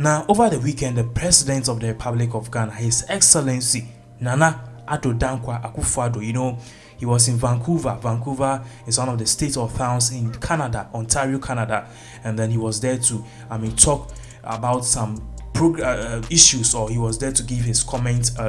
Now, over the weekend, the President of the Republic of Ghana, His Excellency Nana Addo Akufo Addo, he was in Vancouver. Vancouver is one of the states or towns in Canada, Ontario, Canada, and then he was there to, talk about some issues, or he was there to give his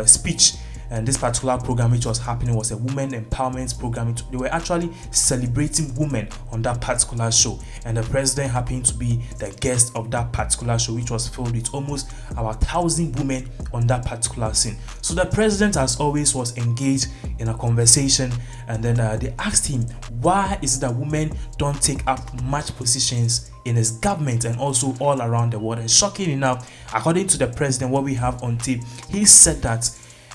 speech. And this particular program which was happening was a women empowerment program. They were actually celebrating women on that particular show, and the president happened to be the guest of that particular show, which was filled with almost about 1,000 women on that particular scene. So the president, as always, was engaged in a conversation, and then they asked him, why is it that women don't take up much positions in his government and also all around the world? And shocking enough, according to the president, what we have on tape, he said that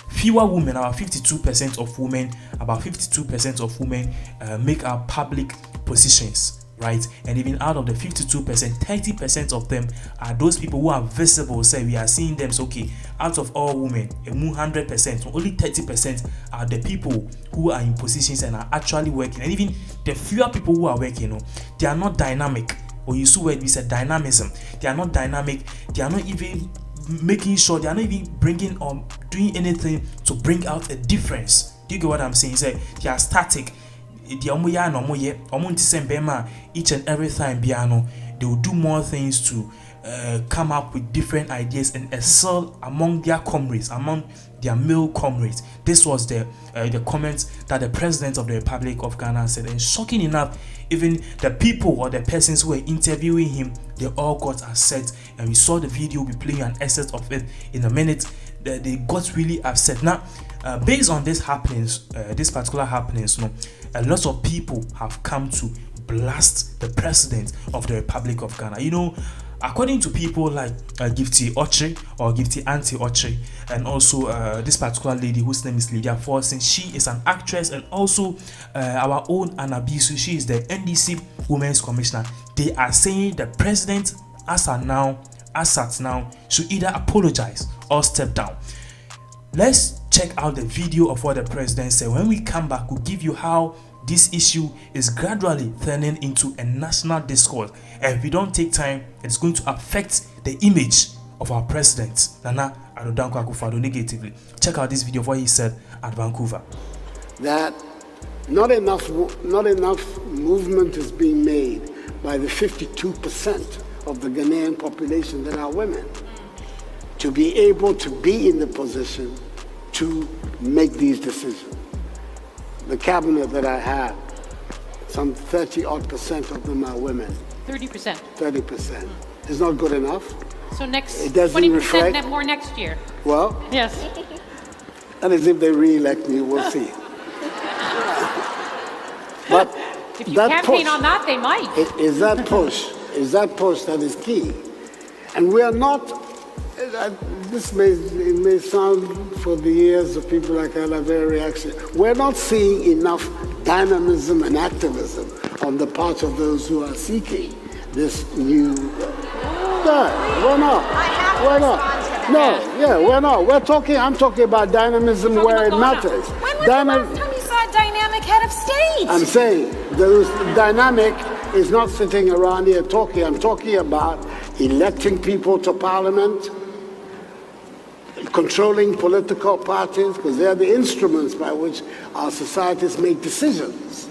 fewer women, about 52% of women make up public positions, right? And even out of the 52%, 30% of them are those people who are visible. Say we are seeing them. So okay, out of all women, 100%, only 30% are the people who are in positions and are actually working. And even the fewer people who are working, they are not dynamic. Or you see where we said dynamism. They are not dynamic. They are not even making sure, they are not even bringing or doing anything to bring out a difference. Do you get what I'm saying? Say they are static. Each and every time they will do more things to come up with different ideas and excel among their comrades, among their male comrades. This was the comments that the president of the Republic of Ghana said, and shocking enough, even the people or the persons who were interviewing him, they all got upset, and we saw the video. We'll be playing an excerpt of it in a minute. They got really upset. Now, based on this particular happenings, a lot of people have come to blast the president of the Republic of Ghana. According to people like Gifty Oche or Gifty Auntie Oche, and also this particular lady whose name is Lydia Forson, she is an actress, and also our own Anabisu, she is the NDC Women's Commissioner. They are saying the president, as at now, should either apologize or step down. Let's check out the video of what the president said. When we come back, we'll give you how this issue is gradually turning into a national discourse, and if we don't take time, it's going to affect the image of our president, Nana Addo Akufo Addo, negatively. Check out this video of what he said at Vancouver. That not enough movement is being made by the 52% of the Ghanaian population that are women to be able to be in the position to make these decisions. The cabinet that I have, some 30% of them are women. 30%. 30%. It's not good enough. So it doesn't 20% reflect more next year. Well, yes. And as if they re-elect me, we'll see. But if you campaign on that, they might. Is that push that is key. And we are not. This may sound, for the ears of people like Ella, very reaction. We're not seeing enough dynamism and activism on the part of those who are seeking this new. We're not. We're not. No, yeah, we're not. I'm talking about dynamism where it matters. When was the last time you saw a dynamic head of state? I'm saying the dynamic is not sitting around here talking. I'm talking about electing people to parliament, controlling political parties, because they are the instruments by which our societies make decisions.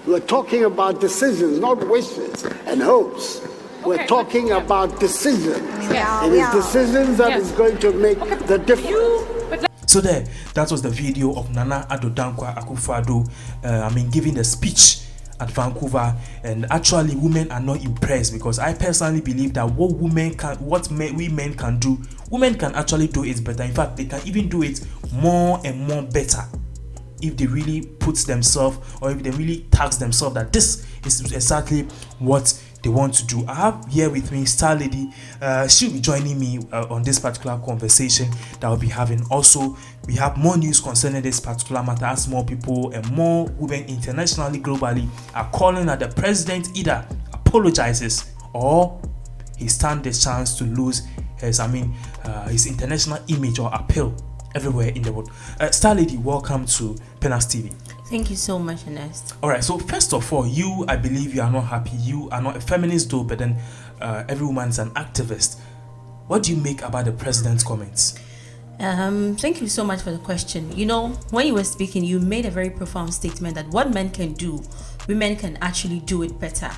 We're talking about decisions, not wishes and hopes. We're talking about decisions. It is decisions that is going to make the difference. So that was the video of Nana Addo Akufo Addo, giving the speech at Vancouver, and actually women are not impressed, because I personally believe that what we men can do, women can actually do it better. In fact, they can even do it more and more better if they really put themselves, or if they really task themselves that this is exactly what they want to do. I have here with me Star Lady. She'll be joining me on this particular conversation that we'll be having. Also, we have more news concerning this particular matter, as more people and more women internationally, globally, are calling that the president either apologizes or he stands the chance to lose his international image or appeal everywhere in the world. Star Lady, welcome to Pinax TV. Thank you so much, Ernest. All right, so first of all, I believe you are not happy. You are not a feminist though, but then every woman is an activist. What do you make about the president's comments? Thank you so much for the question. You know, when you were speaking, you made a very profound statement that what men can do, women can actually do it better.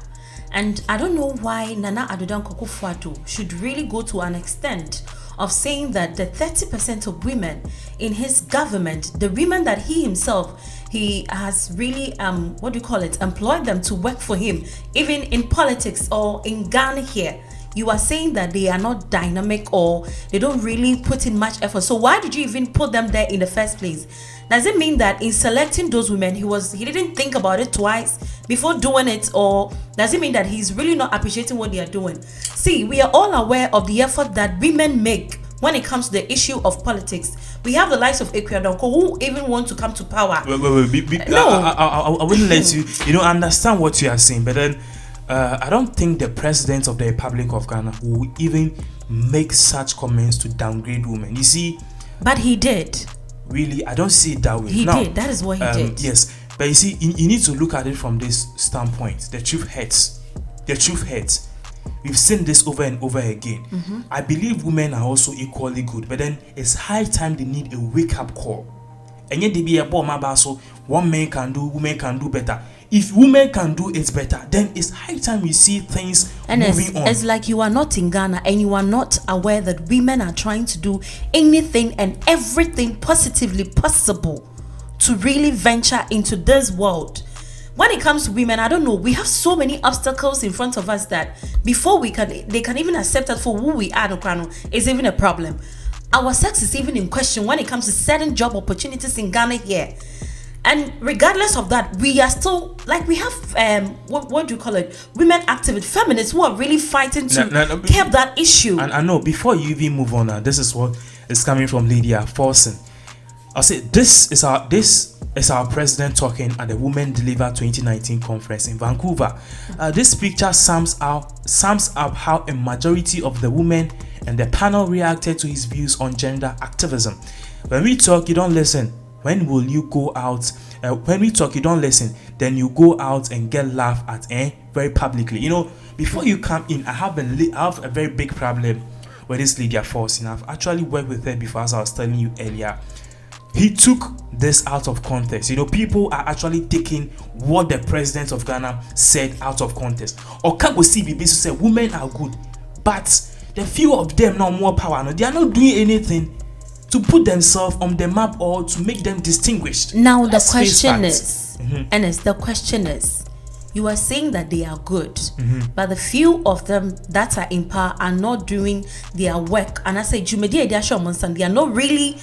And I don't know why Nana Addo should really go to an extent of saying that the 30% of women in his government, the women that he himself, he has really employed them to work for him, even in politics or in Ghana here. You are saying that they are not dynamic or they don't really put in much effort. So why did you even put them there in the first place? Does it mean that in selecting those women, he didn't think about it twice before doing it? Or does it mean that he's really not appreciating what they are doing? See, we are all aware of the effort that women make when it comes to the issue of politics. We have the likes of Equiador who even want to come to power. No, I wouldn't let you understand what you are saying, but then I don't think the president of the Republic of Ghana will even make such comments to downgrade women. You see, but he did. Really, I don't see it that way. He did. That is what he did. Yes, but you see, you need to look at it from this standpoint. The truth hurts. The truth hurts. We've seen this over and over again. I believe women are also equally good, but then it's high time they need a wake-up call. And yet they be a bomb about so one man can do, women can do better. If women can do it better, then it's high time we see things moving on. It's like you are not in Ghana and you are not aware that women are trying to do anything and everything positively possible to really venture into this world. When it comes to women, I don't know, we have so many obstacles in front of us that before they can even accept us for who we are, is even a problem. Our sex is even in question when it comes to certain job opportunities in Ghana here. And regardless of that, we are still, like, we have, what do you call it? Women activists, feminists who are really fighting to keep that issue. And I know, before you even move on, this is what is coming from Lydia Forson. I'll say, this is our president talking at the Women Deliver 2019 conference in Vancouver. This picture sums up how a majority of the women and the panel reacted to his views on gender activism. When we talk, you don't listen. When will you go out? When we talk, you don't listen. Then you go out and get laughed at, very publicly. You know, before you come in, I have a very big problem with this Lydia Forson. I've actually worked with her before, as I was telling you earlier. He took this out of context. You know, people are actually taking what the president of Ghana said out of context. Or can we see BB say women are good, but the few of them now more power. No, they are not doing anything to put themselves on the map or to make them distinguished. Now the question is, Ernest, the question is, you are saying that they are good, but the few of them that are in power are not doing their work. And I say, they are not really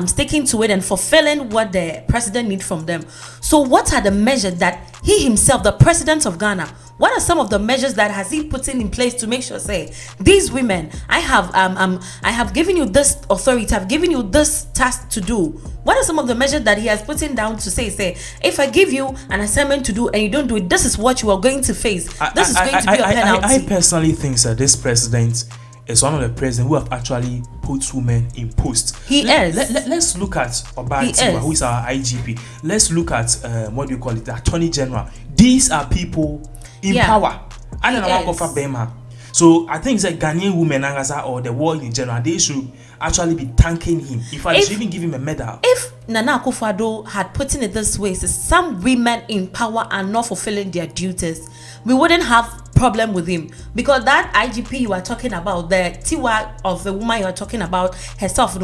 sticking to it and fulfilling what the president needs from them. So what are the measures that he himself, the president of Ghana, what are some of the measures that has he put in place to make sure, say, these women, I have given you this authority, I've given you this task to do. What are some of the measures that he has put in down to say, if I give you an assignment to do and you don't do it, this is what you are going to face. This is going to be a penalty. I personally think that this president is one of the presidents who have actually put women in post. Let's look at Obatiwa, who is our IGP. Let's look at the Attorney General. These are people in power. And then so I think that Ghanaian women or the world in general, they should actually be thanking him. In fact, they should even give him a medal. If Nana Akufo had put it this way, so some women in power are not fulfilling their duties, we wouldn't have problem with him. Because that IGP you are talking about, the Tiwa of the woman you are talking about herself,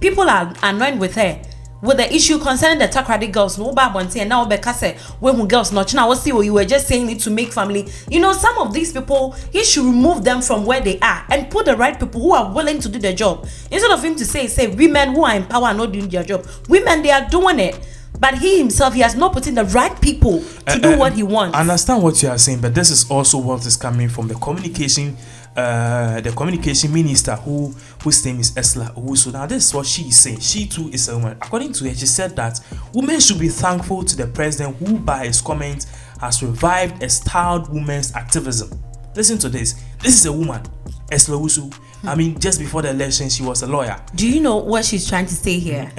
people are annoyed with her. With the issue concerning the Takrady girls, no bad one say, and now Bekase, when girls not now, see what you were just saying it to make family. You know, some of these people, he should remove them from where they are and put the right people who are willing to do the job. Instead of him to say women who are in power are not doing their job. Women, they are doing it. But he himself, he has not put in the right people to do what he wants. I understand what you are saying, but this is also what is coming from the communication minister whose name is Esla Owusu. Now this is what she is saying. She too is a woman. According to her, she said that women should be thankful to the president who by his comments has revived a styled women's activism. Listen to this. This is a woman, Esla Owusu. I mean, just before the election, she was a lawyer. Do you know what she's trying to say here?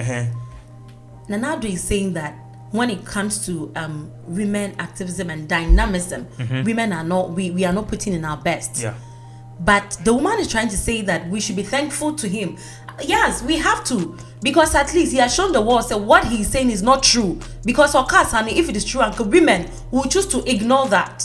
Nana Addo is saying that when it comes to women activism and dynamism, women are not, we are not putting in our best. Yeah. But the woman is trying to say that we should be thankful to him. Yes, we have to, because at least he has shown the world that what he's saying is not true. Because of course, honey, if it is true, and women will choose to ignore that.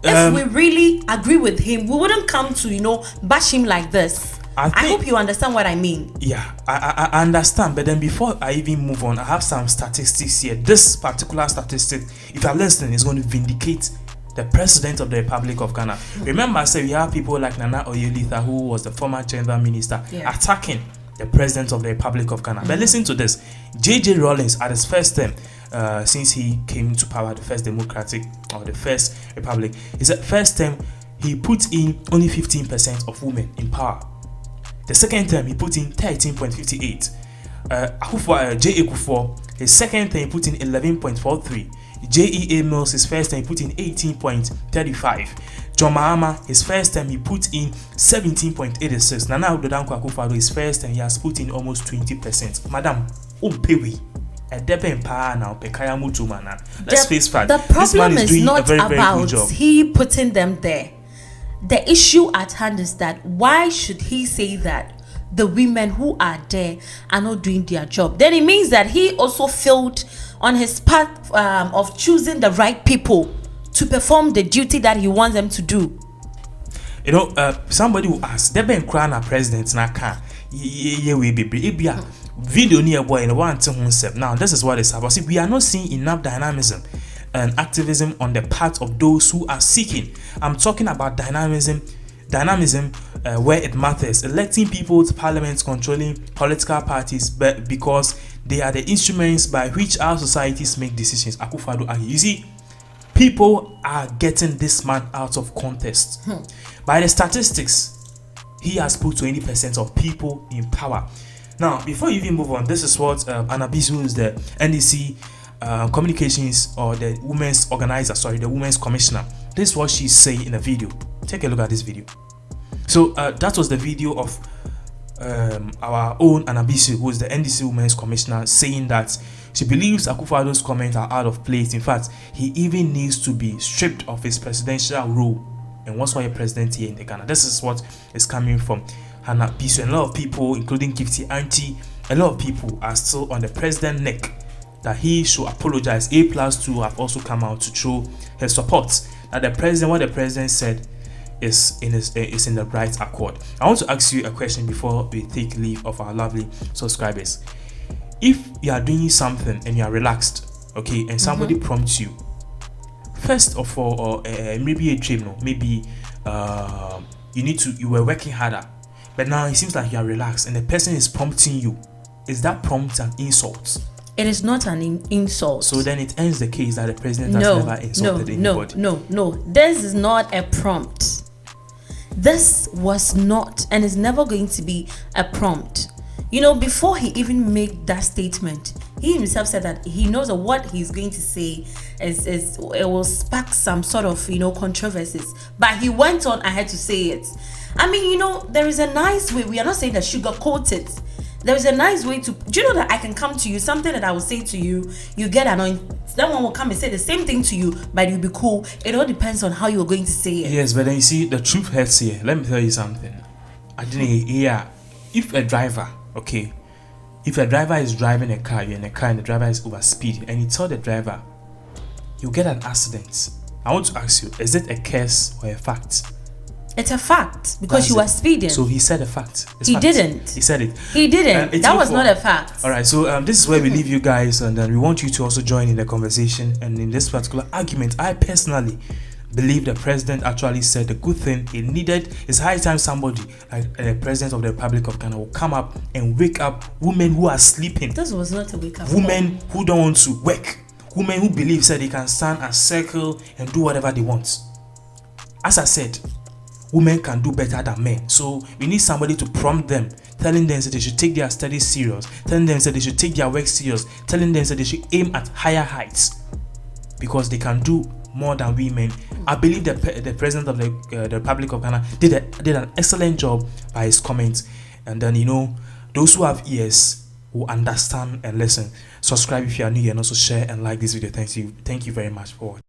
If we really agree with him, we wouldn't come to bash him like this. I hope you understand what I mean. Yeah, I understand. But then before I even move on, I have some statistics here. This particular statistic, if you're listening, is going to vindicate the president of the Republic of Ghana. Remember, I said we have people like Nana Oyelitha, who was the former general minister, attacking the president of the Republic of Ghana. But listen to this. J.J. Rawlings, at his first term, since he came to power, the first democratic or the first republic, he said first term he put in only 15% of women in power. The second term he put in 13.58. J.A. Kufuor, his second term he put in 11.43. J.E.A. Mills, his first term he put in 18.35. John Mahama, his first term he put in 17.86. Nana Akufo, his first term he has put in almost 20%. Madam, Pewi. Let's face fact. The problem is not about he putting them there. The issue at hand is that why should he say that the women who are there are not doing their job? Then it means that he also failed on his path of choosing the right people to perform the duty that he wants them to do. Somebody will ask, there been crown a president video near boy in one to himself. Now this is what is happening. See, we are not seeing enough dynamism and activism on the part of those who are seeking. I'm talking about dynamism where it matters, electing people to parliament, controlling political parties, but because they are the instruments by which our societies make decisions. Akufo-Addo argue. You see, people are getting this man out of context. By the statistics, he has put 20% of people in power. Now, before you even move on, this is what Anabisu, who is the NDC communications or the women's organizer, the women's commissioner. This is what she's saying in a video. Take a look at this video. So that was the video of our own Anabisu, who is the NDC women's commissioner, saying that she believes Akufo-Addo's comments are out of place. In fact, he even needs to be stripped of his presidential role and what's why a president here in the Ghana. This is what is coming from Hannah Bisu. And a lot of people, including Gifty Auntie, a lot of people are still on the president's neck that he should apologize. A+2 have also come out to show his support that the president, what the president said, is in the right accord. I want to ask you a question before we take leave of our lovely subscribers. If you are doing something and you are relaxed, okay, and somebody prompts you, first of all, or maybe a dream, no, maybe you were working harder, but now it seems like you are relaxed and the person is prompting you. Is that prompt an insult? It is not an insult. So then it ends the case that the president has never insulted anybody. No. This is not a prompt. This was not and is never going to be a prompt. Before he even made that statement, he himself said that he knows that what he's going to say is it will spark some sort of controversies. But he went on ahead to say it. I mean, there is a nice way. We are not saying that sugarcoat it. There is a nice way to. Do you know that I can come to you, something that I will say to you, you get annoyed. Someone will come and say the same thing to you, but you'll be cool. It all depends on how you're going to say it. Yes, but then you see, the truth hurts here. Let me tell you something. If a driver, if a driver is driving a car, you're in a car and the driver is over speed, and you tell the driver, you'll get an accident. I want to ask you, is it a curse or a fact? It's a fact because you were speeding. So he said a fact. He didn't. He said it. He didn't. That was not a fact. All right. So this is where we leave you guys, and then we want you to also join in the conversation. And in this particular argument, I personally believe the president actually said a good thing. It needed. It's high time somebody like the president of the Republic of Ghana will come up and wake up women who are sleeping. This was not a wake up. Women who don't want to work. Women who believe that they can stand and circle and do whatever they want. As I said, women can do better than men. So we need somebody to prompt them, telling them that they should take their studies serious, telling them that they should take their work serious, telling them that they should aim at higher heights because they can do more than women. I believe the president of the Republic of Ghana did an excellent job by his comments. And then those who have ears will understand and listen. Subscribe if you are new and also share and like this video. Thank you very much for watching.